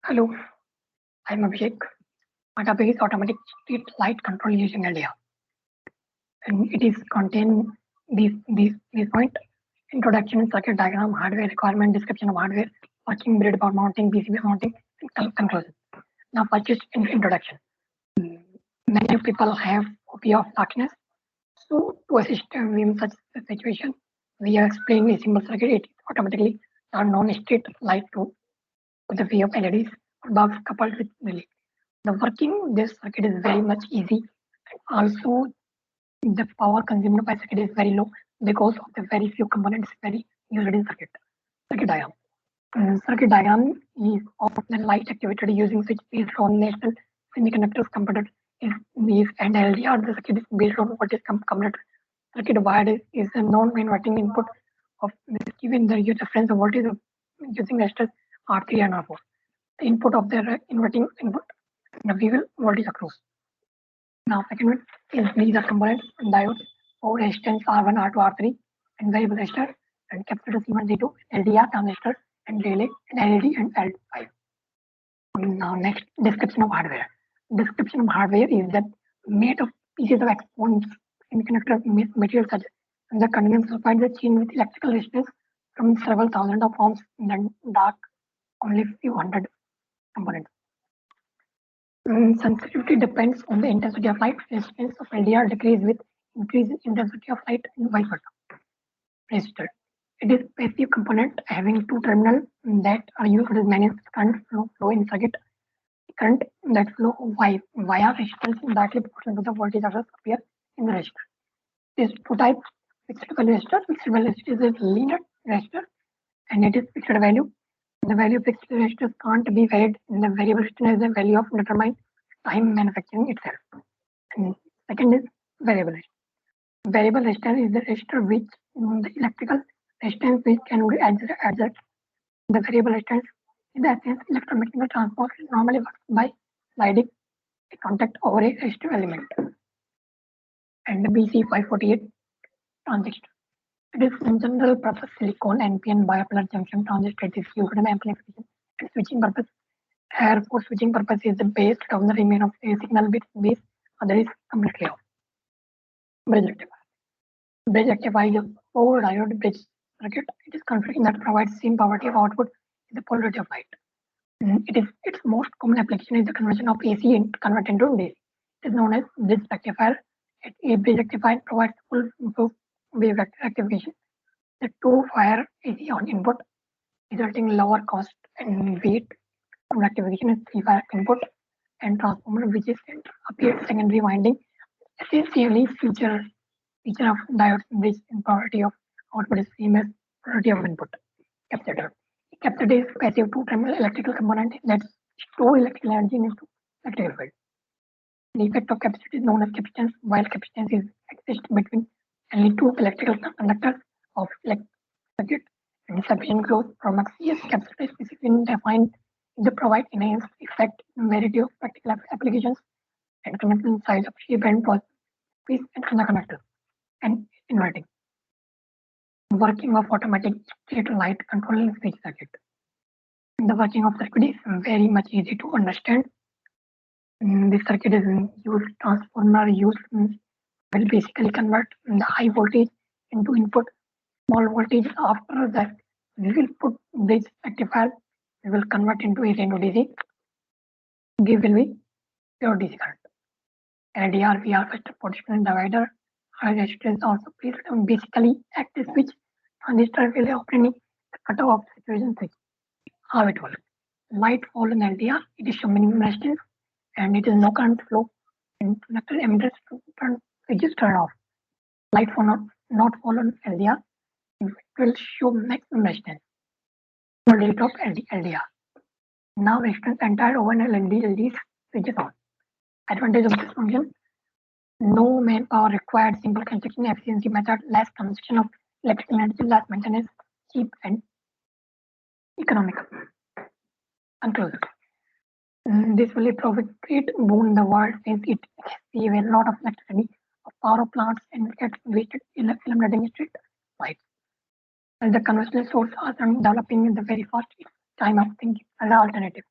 Hello, I'm Abhishek. My topic is automatic street light control using LDR, and it is contain these point: introduction, circuit diagram, hardware requirement, description of hardware, working breadboard mounting, PCB mounting, and conclusion. Now, first is introduction. Many people have phobia of darkness, so to assist in such a situation, we are explaining a simple circuit. It automatically turn on street light to the way of LEDs bulbs coupled with relay. The working this circuit is very much easy. Also, the power consumed by circuit is very low because of the very few components very used in circuit. Circuit diagram. Circuit diagram is of the light activated using switch based on national semiconductors computer is and LDR. The circuit is based on what is computer. Circuit wired is a non-inverting input of this given the reference voltage of using resistors R3 and R4. The input of the inverting input the we will voltage across. Now, second one is these are components diodes, four resistance R1, R2, R3, and variable resistor, and capacitor C1, C2, LDR transistor, and relay, and LED, and L5. Now, next description of hardware. Description of hardware is that made of pieces of exposed semiconductor material such as the continuum sulfide the chain with electrical resistance from several thousand of ohms in the dark, only few hundred components. Sensitivity depends on the intensity of light. Resistance of LDR decrease with increase in intensity of light and vice versa. Resistor. It is passive component having two terminals that are used to manage current flow in circuit. Current that flow via resistance directly proportional to the voltage that appear in the resistor. This two types fixed value resistor. Fixed value resistor is a linear resistor and it is fixed value. The value of fixed resistors can't be varied in the variable resistor is the value of determined time manufacturing itself. And second is variable resistor. Variable resistor is the resistor which the electrical resistance which can be adjusted. The variable resistance in the essence electromechanical transport normally works by sliding a contact over a resistor element. And the BC548 transistor. It is in general purpose silicon NPN bipolar junction transistor. It is used in amplification and switching purpose. Here for switching purpose is the base of the remain of a signal with base, other is completely off. Bridge rectifier. Bridge rectifier is a four diode bridge circuit. It is configured that provides same polarity of output in the polarity of light. Its most common application is the conversion of AC and convert into DC. It is known as bridge rectifier. A bridge rectifier provides full wave rectification. The two fire AC on input, resulting in lower cost and weight. Rectification is three-wire input and transformer, which is appeared secondary winding. Essentially, feature of diode bridge and polarity of output is same as polarity of input. Capacitor. Capacitor is passive two-terminal electrical component that store electrical energy into electrical field. The effect of capacitor is known as capacitance, while capacitance exists between only two electrical conductors of circuit and sufficient growth from CS capacitor is specifically defined to provide enhanced effect in variety of practical applications and conducting size of shape and piece and conductor and inverting. Working of automatic street light controlling switch circuit. The working of circuit is very much easy to understand. This circuit is used transformer used will basically convert the high voltage into input small voltage. After that, we will put this rectifier. We will convert into a into DC. Give will be pure DC current. LDR, VR, first potential divider. High resistance also placed basically act as switch. Transistor will opening the cutoff situation switch. How it works? Light fall in LDR. It is shown minimum resistance and it is no current flow. And conductor emitters turn switches turn off. Light fall not fall on LDR. It will show maximum resistance. Voltage of LDR. Now resistance entire over LEDs switches on. Advantage of this function: no manpower required, simple construction efficiency method, less consumption of electrical energy, less maintenance, cheap and economical. Conclusion. This will provide great boon in the world since it saves a lot of electricity of power plants and gets wasted eliminating street lights. And the conventional source are developing in the very first time of thinking as an alternative.